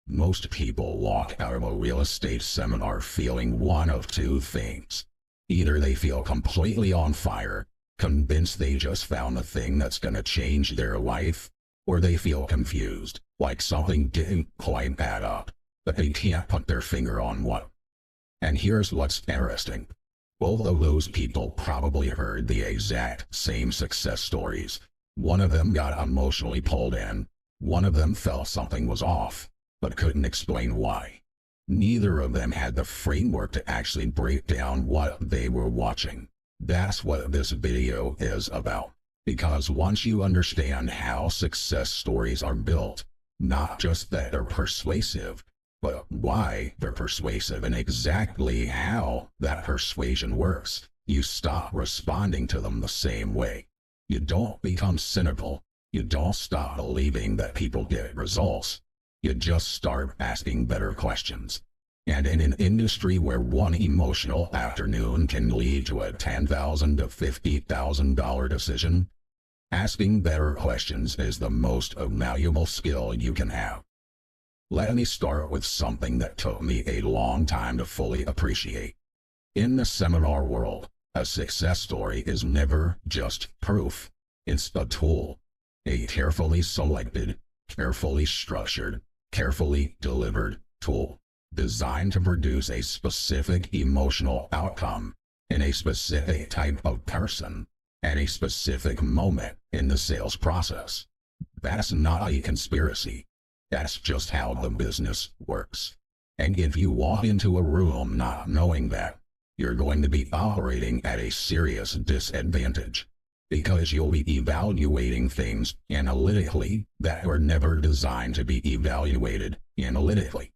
Most people walk out of a real estate seminar feeling one of two things. Either they feel completely on fire, convinced they just found the thing that's going to change their life, or they feel confused, like something didn't quite add up, but they can't put their finger on what. And here's what's interesting. Both of those people probably heard the exact same success stories. One of them got emotionally pulled in. One of them felt something was off, but couldn't explain why. Neither of them had the framework to actually break down what they were watching. That's what this video is about. Because once you understand how success stories are built, not just that they're persuasive, but why they're persuasive and exactly how that persuasion works, you stop responding to them the same way. You don't become cynical. You don't stop believing that people get results. You just start asking better questions. And in an industry where one emotional afternoon can lead to a $10,000 to $50,000 decision, asking better questions is the most valuable skill you can have. Let me start with something that took me a long time to fully appreciate. In the seminar world, a success story is never just proof. It's a tool. A carefully selected, carefully structured, carefully delivered tool designed to produce a specific emotional outcome in a specific type of person at a specific moment in the sales process. That's not a conspiracy. That's just how the business works. And if you walk into a room not knowing that, you're going to be operating at a serious disadvantage, because you'll be evaluating things analytically that were never designed to be evaluated analytically.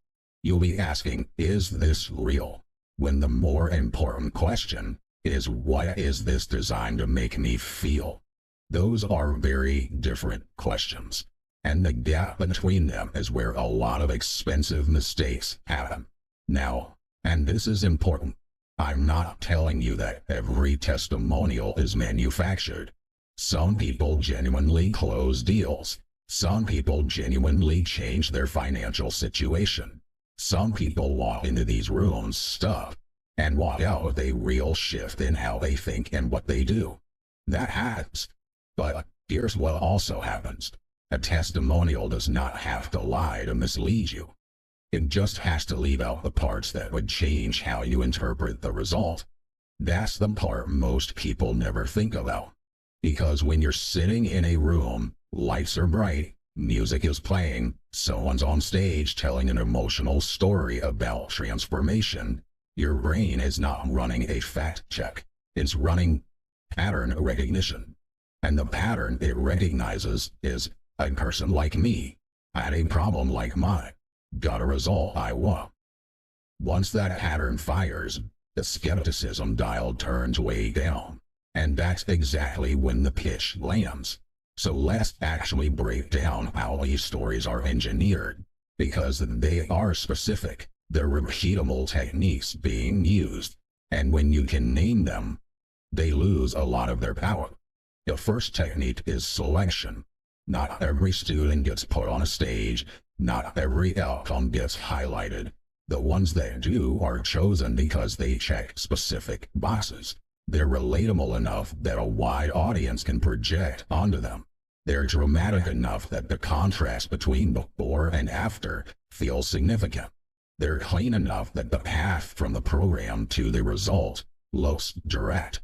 You'll be asking, is this real? When the more important question is, what is this designed to make me feel? Those are very different questions. And the gap between them is where a lot of expensive mistakes happen. Now, and this is important, I'm not telling you that every testimonial is manufactured. Some people genuinely close deals. Some people genuinely change their financial situation. Some people walk into these rooms stuck and walk out with a real shift in how they think and what they do. That happens. But here's what also happens. A testimonial does not have to lie to mislead you. It just has to leave out the parts that would change how you interpret the result. That's the part most people never think about. Because when you're sitting in a room, lights are bright, music is playing, someone's on stage telling an emotional story about transformation, your brain is not running a fact check. It's running pattern recognition. And the pattern it recognizes is, a person like me had a problem like mine, got a result I want. Once that pattern fires, the skepticism dial turns way down. And that's exactly when the pitch lands. So let's actually break down how these stories are engineered, because they are specific. They're repeatable techniques being used, and when you can name them, they lose a lot of their power. The first technique is selection. Not every student gets put on a stage. Not every outcome gets highlighted. The ones that do are chosen because they check specific boxes. They're relatable enough that a wide audience can project onto them. They're dramatic enough that the contrast between before and after feels significant. They're clean enough that the path from the program to the result looks direct.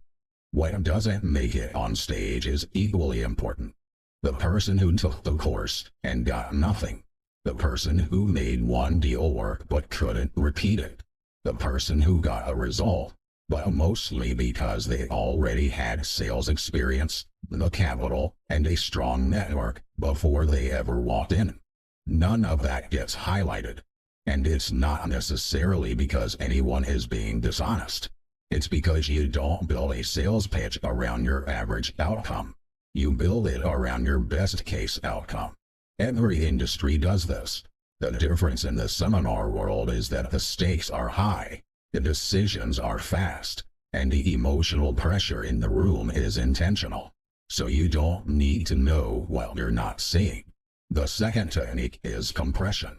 What doesn't make it on stage is equally important. The person who took the course and got nothing. The person who made one deal work but couldn't repeat it. The person who got a result, but mostly because they already had sales experience, the capital, and a strong network before they ever walked in. None of that gets highlighted. And it's not necessarily because anyone is being dishonest. It's because you don't build a sales pitch around your average outcome. You build it around your best case outcome. Every industry does this. The difference in the seminar world is that the stakes are high, the decisions are fast, and the emotional pressure in the room is intentional. So you don't need to know what you're not seeing. The second technique is compression.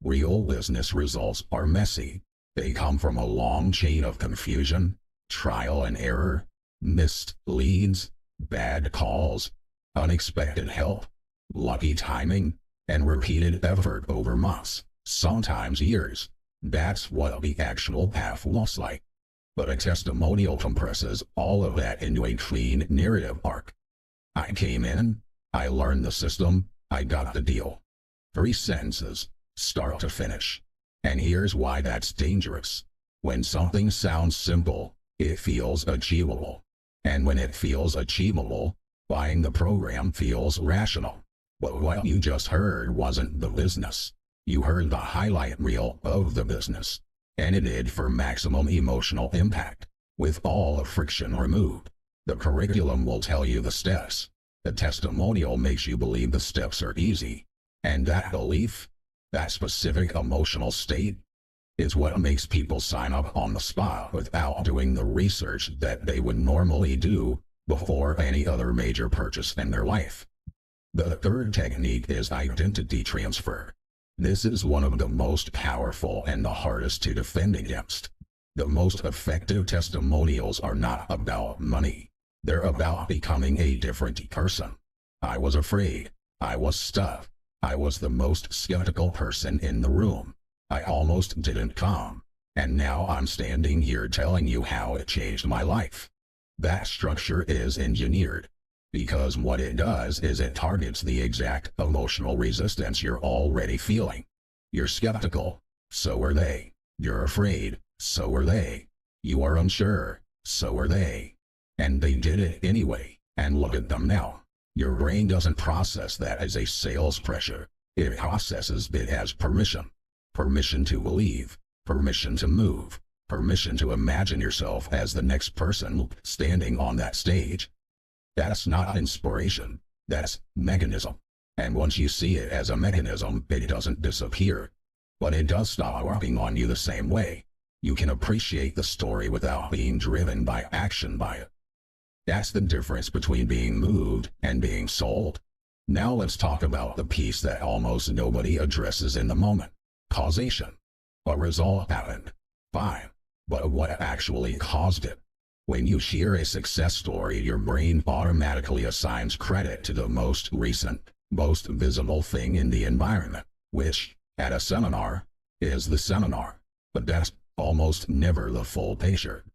Real business results are messy. They come from a long chain of confusion, trial and error, missed leads, bad calls, unexpected help, lucky timing, and repeated effort over months, sometimes years. That's what the actual path looks like. But a testimonial compresses all of that into a clean narrative arc. I came in, I learned the system, I got the deal. 3 sentences, start to finish. And here's why that's dangerous. When something sounds simple, it feels achievable. And when it feels achievable, buying the program feels rational. But what you just heard wasn't the business. You heard the highlight reel of the business. Edited for maximum emotional impact, with all the friction removed. The curriculum will tell you the steps. The testimonial makes you believe the steps are easy. And that belief, that specific emotional state, is what makes people sign up on the spot without doing the research that they would normally do before any other major purchase in their life. The third technique is identity transfer. This is one of the most powerful and the hardest to defend against. The most effective testimonials are not about money. They're about becoming a different person. I was afraid. I was stuck. I was the most skeptical person in the room. I almost didn't come. And now I'm standing here telling you how it changed my life. That structure is engineered. Because what it does is it targets the exact emotional resistance you're already feeling. You're skeptical, so are they. You're afraid, so are they. You are unsure, so are they. And they did it anyway, and look at them now. Your brain doesn't process that as a sales pressure. It processes it as permission. Permission to believe, permission to move, permission to imagine yourself as the next person standing on that stage. That's not inspiration, that's mechanism. And once you see it as a mechanism, it doesn't disappear. But it does stop working on you the same way. You can appreciate the story without being driven by action by it. That's the difference between being moved and being sold. Now let's talk about the piece that almost nobody addresses in the moment. Causation. A result happened. Fine. But what actually caused it? When you hear a success story, your brain automatically assigns credit to the most recent, most visible thing in the environment, which, at a seminar, is the seminar. But that's almost never the full picture.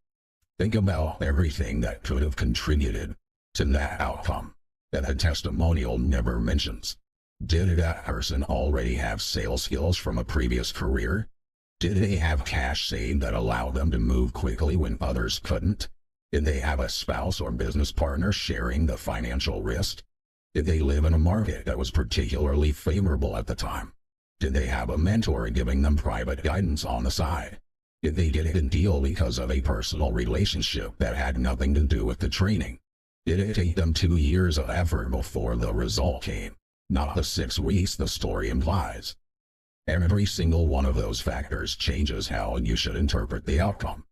Think about everything that could have contributed to that outcome that a testimonial never mentions. Did that person already have sales skills from a previous career? Did they have cash saved that allowed them to move quickly when others couldn't? Did they have a spouse or business partner sharing the financial risk? Did they live in a market that was particularly favorable at the time? Did they have a mentor giving them private guidance on the side? Did they get a deal because of a personal relationship that had nothing to do with the training? Did it take them 2 years of effort before the result came, not the 6 weeks the story implies? Every single one of those factors changes how you should interpret the outcome.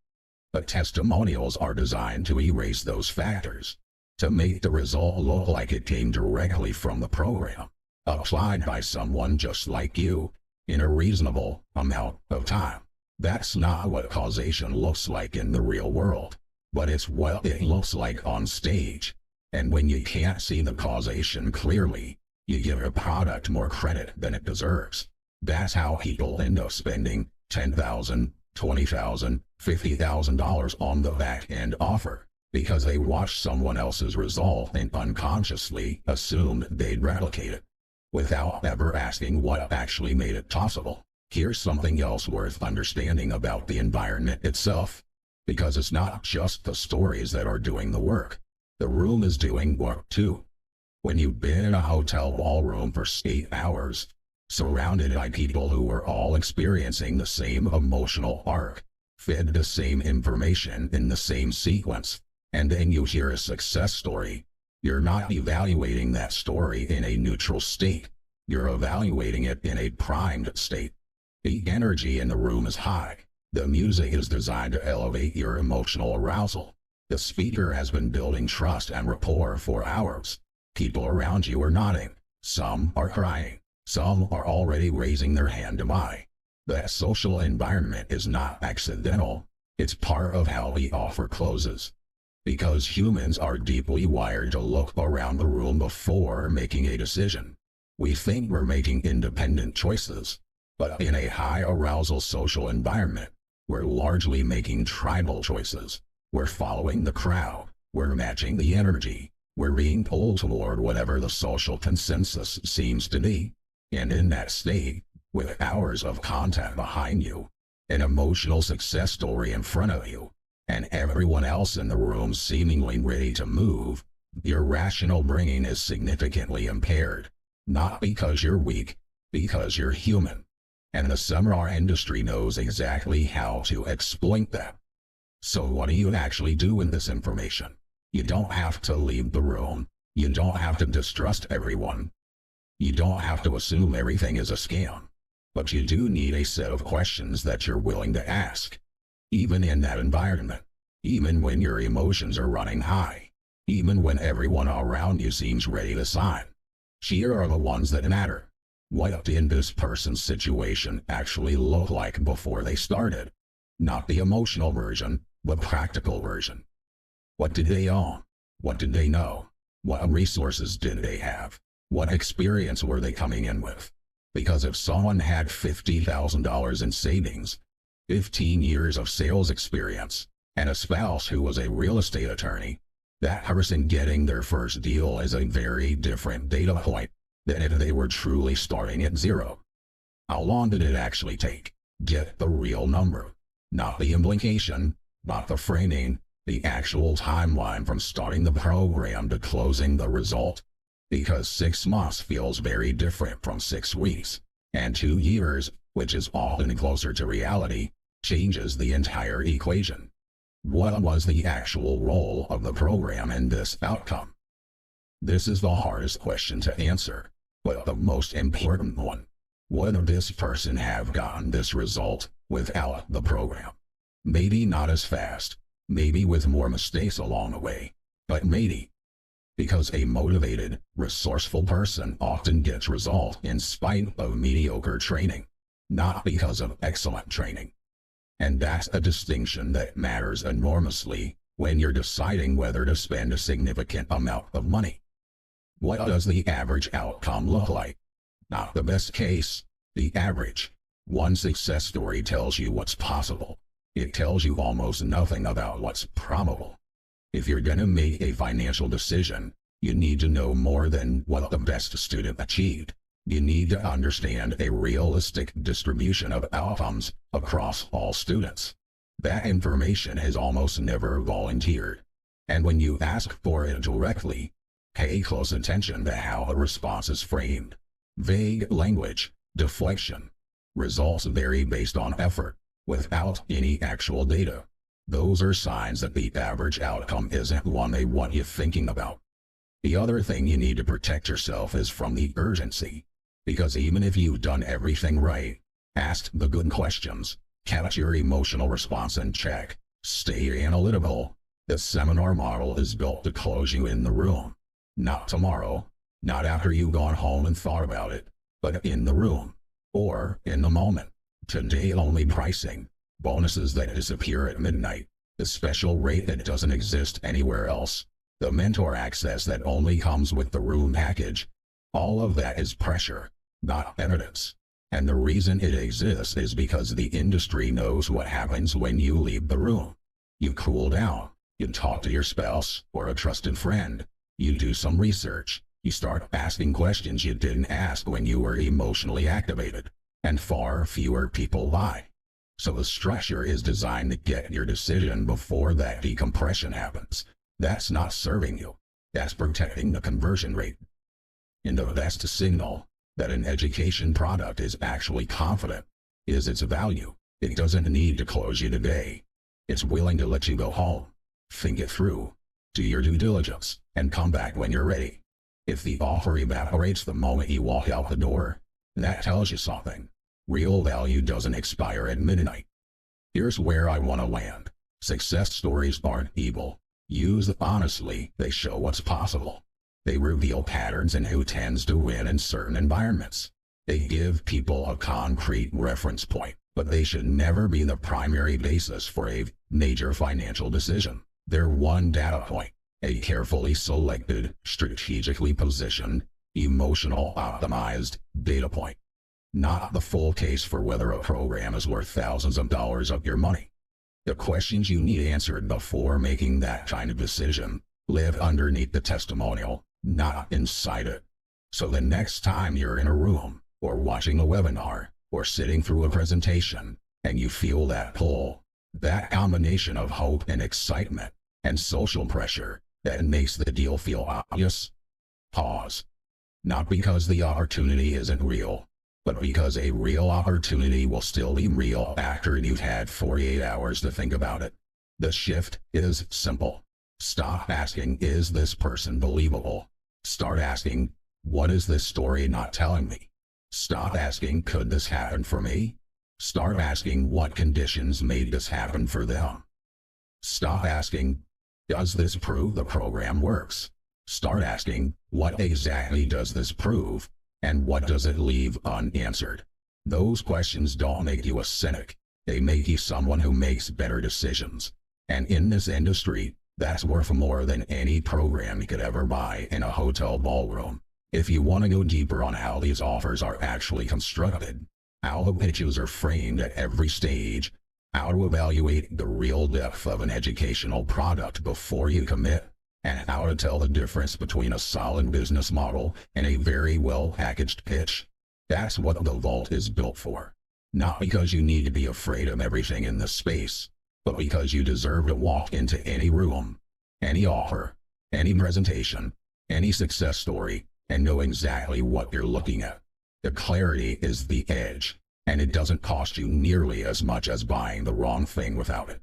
But testimonials are designed to erase those factors, to make the result look like it came directly from the program, applied by someone just like you, in a reasonable amount of time. That's not what causation looks like in the real world, but it's what it looks like on stage. And when you can't see the causation clearly, you give a product more credit than it deserves. That's how people end up spending $10,000, $20,000, $50,000 on the back-end offer, because they watched someone else's result and unconsciously assumed they'd replicate it, without ever asking what actually made it possible. Here's something else worth understanding about the environment itself, because it's not just the stories that are doing the work. The room is doing work too. When you've been in a hotel ballroom for 8 hours, surrounded by people who are all experiencing the same emotional arc, fed the same information in the same sequence, and then you hear a success story, you're not evaluating that story in a neutral state. You're evaluating it in a primed state. The energy in the room is high. The music is designed to elevate your emotional arousal. The speaker has been building trust and rapport for hours. People around you are nodding. Some are crying. Some are already raising their hand to buy. That social environment is not accidental. It's part of how the offer closes. Because humans are deeply wired to look around the room before making a decision. We think we're making independent choices, but in a high arousal social environment, we're largely making tribal choices. We're following the crowd. We're matching the energy. We're being pulled toward whatever the social consensus seems to be. And in that state, with hours of content behind you, an emotional success story in front of you, and everyone else in the room seemingly ready to move, your rational brain is significantly impaired. Not because you're weak, because you're human. And the seminar industry knows exactly how to exploit that. So what do you actually do with this information? You don't have to leave the room. You don't have to distrust everyone. You don't have to assume everything is a scam. But you do need a set of questions that you're willing to ask. Even in that environment. Even when your emotions are running high. Even when everyone around you seems ready to sign. Here are the ones that matter. What did this person's situation actually look like before they started? Not the emotional version, the practical version. What did they own? What did they know? What resources did they have? What experience were they coming in with? Because if someone had $50,000 in savings, 15 years of sales experience, and a spouse who was a real estate attorney, that person getting their first deal is a very different data point than if they were truly starting at zero. How long did it actually take? Get the real number. Not the implication, not the framing, the actual timeline from starting the program to closing the result. Because 6 months feels very different from 6 weeks, and 2 years, which is often closer to reality, changes the entire equation. What was the actual role of the program in this outcome? This is the hardest question to answer, but the most important one. Would this person have gotten this result without the program? Maybe not as fast, maybe with more mistakes along the way, but maybe. Because a motivated, resourceful person often gets result in spite of mediocre training, not because of excellent training. And that's a distinction that matters enormously when you're deciding whether to spend a significant amount of money. What does the average outcome look like? Not the best case, the average. One success story tells you what's possible. It tells you almost nothing about what's probable. If you're going to make a financial decision, you need to know more than what the best student achieved. You need to understand a realistic distribution of outcomes across all students. That information is almost never volunteered. And when you ask for it directly, pay close attention to how the response is framed. Vague language, deflection. Results vary based on effort, without any actual data. Those are signs that the average outcome isn't one they want you thinking about. The other thing you need to protect yourself is from the urgency. Because even if you've done everything right, asked the good questions, kept your emotional response in check, stay analytical, the seminar model is built to close you in the room. Not tomorrow, not after you've gone home and thought about it, but in the room, or in the moment. Today only pricing, bonuses that disappear at midnight, the special rate that doesn't exist anywhere else, the mentor access that only comes with the room package. All of that is pressure, not evidence. And the reason it exists is because the industry knows what happens when you leave the room. You cool down, you talk to your spouse or a trusted friend, you do some research, you start asking questions you didn't ask when you were emotionally activated, and far fewer people lie. So the structure is designed to get your decision before that decompression happens. That's not serving you. That's protecting the conversion rate. And the best signal that an education product is actually confident is its value. It doesn't need to close you today. It's willing to let you go home, think it through, do your due diligence, and come back when you're ready. If the offer evaporates the moment you walk out the door, that tells you something. Real value doesn't expire at midnight. Here's where I want to land. Success stories aren't evil. Used honestly, they show what's possible. They reveal patterns in who tends to win in certain environments. They give people a concrete reference point, but they should never be the primary basis for a major financial decision. They're one data point, a carefully selected, strategically positioned, emotional optimized data point, not the full case for whether a program is worth thousands of dollars of your money. The questions you need answered before making that kind of decision live underneath the testimonial, not inside it. So the next time you're in a room, or watching a webinar, or sitting through a presentation, and you feel that pull, that combination of hope and excitement and social pressure that makes the deal feel obvious, pause. Not because the opportunity isn't real, but because a real opportunity will still be real after you've had 48 hours to think about it. The shift is simple. Stop asking, is this person believable? Start asking, what is this story not telling me? Stop asking, could this happen for me? Start asking, what conditions made this happen for them? Stop asking, does this prove the program works? Start asking, what exactly does this prove? And what does it leave unanswered? Those questions don't make you a cynic. They make you someone who makes better decisions. And in this industry, that's worth more than any program you could ever buy in a hotel ballroom. If you want to go deeper on how these offers are actually constructed, how the pitches are framed at every stage, how to evaluate the real depth of an educational product before you commit, and how to tell the difference between a solid business model and a very well-packaged pitch, that's what the Vault is built for. Not because you need to be afraid of everything in this space, but because you deserve to walk into any room, any offer, any presentation, any success story, and know exactly what you're looking at. The clarity is the edge, and it doesn't cost you nearly as much as buying the wrong thing without it.